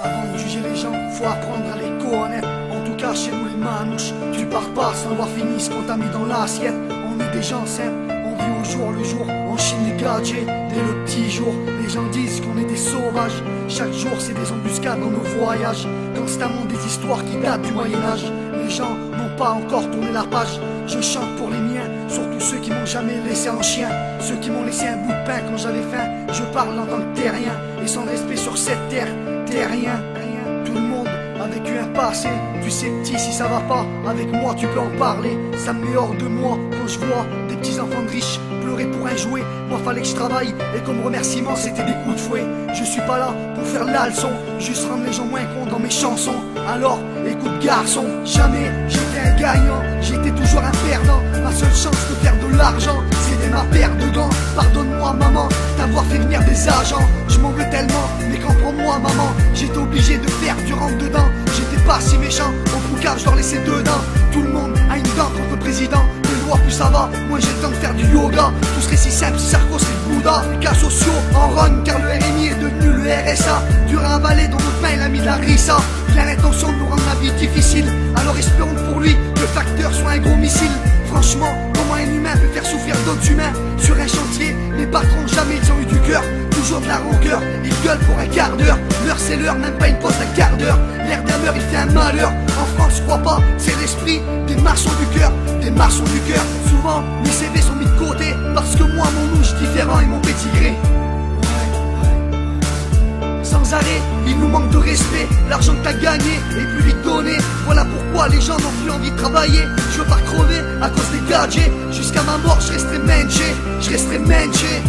Avant de juger les gens, faut apprendre à les connaître. En tout cas chez nous les manouches, tu pars pas sans avoir fini ce qu'on t'a mis dans l'assiette. On est des gens simples, on vit au jour le jour, on chine les gadgets dès le petit jour. Les gens disent qu'on est des sauvages, chaque jour c'est des embuscades dans nos voyages. Constamment des histoires qui datent du Moyen-Âge. Les gens n'ont pas encore tourné la page. Je chante pour les miens, surtout ceux qui m'ont jamais laissé en chien. Ceux qui m'ont laissé un bout de pain quand j'avais faim. Je parle en tant que terrien, et sans respect sur cette terre, t'es rien. Tout le monde a vécu un passé. Tu sais petit, si ça va pas, avec moi tu peux en parler. Ça me met hors de moi quand je vois des petits enfants de riches pleurer pour un jouet. Moi fallait que je travaille, et comme remerciement c'était des coups de fouet. Je suis pas là pour faire la leçon, juste rendre les gens moins cons dans mes chansons. Alors écoute garçon, jamais j'étais un gagnant, j'étais toujours un perdant. Ma seule chance de faire de l'argent, c'était ma paire de gants. Pardonne-moi maman, d'avoir fait venir des agents. Je m'en veux tellement, mais comprends-moi maman, j'étais obligé de faire du rentre dedans. J'étais pas si méchant, au boucard je leur laissais deux dents. Tout le monde a une dent contre le président. Les lois plus ça va, moi j'ai le temps de faire du yoga. Tout serait si simple si Sarko c'est le Bouddha. Les cas sociaux en run car le RMI est devenu le RSA. Dur à avaler dans notre main il a mis de la rissa. Il a l'intention de nous rendre la vie difficile, alors espérons pour lui que le facteur soit un gros missile. Franchement, comment un humain peut faire souffrir d'autres humains? Sur un chantier, les patrons jamais ils ont eu du cœur, toujours de la rancœur. Ils gueulent pour un quart d'heure, l'heure c'est l'heure, même pas une pause d'un quart d'heure. L'air d'un meurt il fait un malheur. En France je crois pas, c'est l'esprit des maçons du cœur, des maçons du cœur. Souvent mes CV sont mis de côté, parce que moi mon louche différent et mon pétigré. Sans arrêt, il nous manque de respect. L'argent que t'as gagné est plus vite donné. Voilà pourquoi les gens n'ont plus envie de travailler. Je veux pas crever à cause des gadgets. Jusqu'à ma mort je resterai menché, je resterai menché.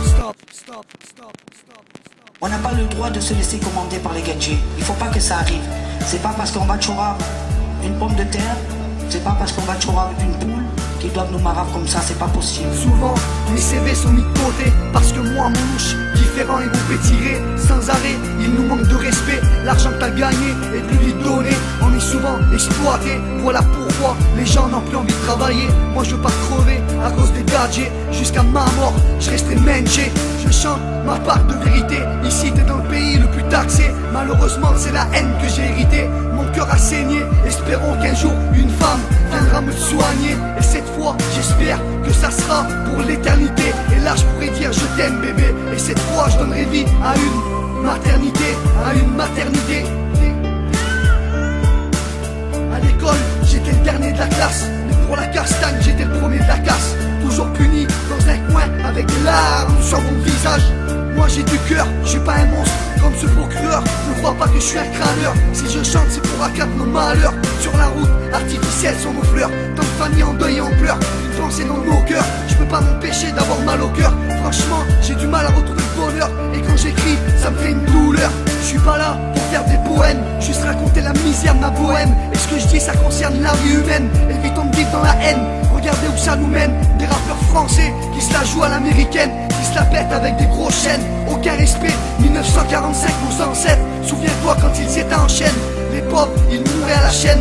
Stop, stop, stop, stop. On n'a pas le droit de se laisser commander par les gadgets. Il faut pas que ça arrive. C'est pas parce qu'on va chourave une pomme de terre, c'est pas parce qu'on va chourave une poule qu'ils doivent nous marave comme ça, c'est pas possible. Souvent, mes CV sont mis de côté, parce que moi, mon louche, différent et vous pétirez. Sans arrêt, il nous manque de respect. L'argent que t'as gagné est plus vite donné. On est souvent exploité, voilà pourquoi les gens n'ont plus envie de travailler. Moi je veux pas crever à cause des gadgets. Jusqu'à ma mort, je resterai menché. Je chante ma part de vérité. Ici t'es dans le pays le plus taxé. Malheureusement c'est la haine que j'ai héritée. Mon cœur a saigné. Espérons qu'un jour une femme viendra me soigner. Et cette fois j'espère que ça sera pour l'éternité. Et là je pourrais dire je t'aime bébé. Et cette fois je donnerai vie à une maternité, à une maternité. À l'école j'étais le dernier de la classe, mais pour la castagne j'étais le premier de la casse. Toujours puni dans un coin avec des larmes sur mon visage. Moi j'ai du cœur, je suis pas un monstre comme ce procureur. Ne crois pas que je suis un crâneur. Si je chante c'est pour accabler nos malheurs. Sur la route, artificielle sont nos fleurs. Tant de familles en deuil et en pleurs. Une pensée dans nos cœurs. Je peux pas m'empêcher d'avoir mal au cœur. Franchement j'ai du mal à retrouver le bonheur. Et quand j'écris ça me fait une douleur. Je suis pas là pour faire des poèmes, juste raconter la misère de ma bohème. Et ce que je dis ça concerne la vie humaine. Évitons de vivre dans la haine. Regardez où ça nous mène. Des rappeurs français qui se la jouent à l'américaine, qui se la pètent avec des gros chaînes. Aucun respect, 1945 nos ancêtres. Souviens-toi quand ils étaient en chaîne. Les pauvres, ils mouraient à la chaîne.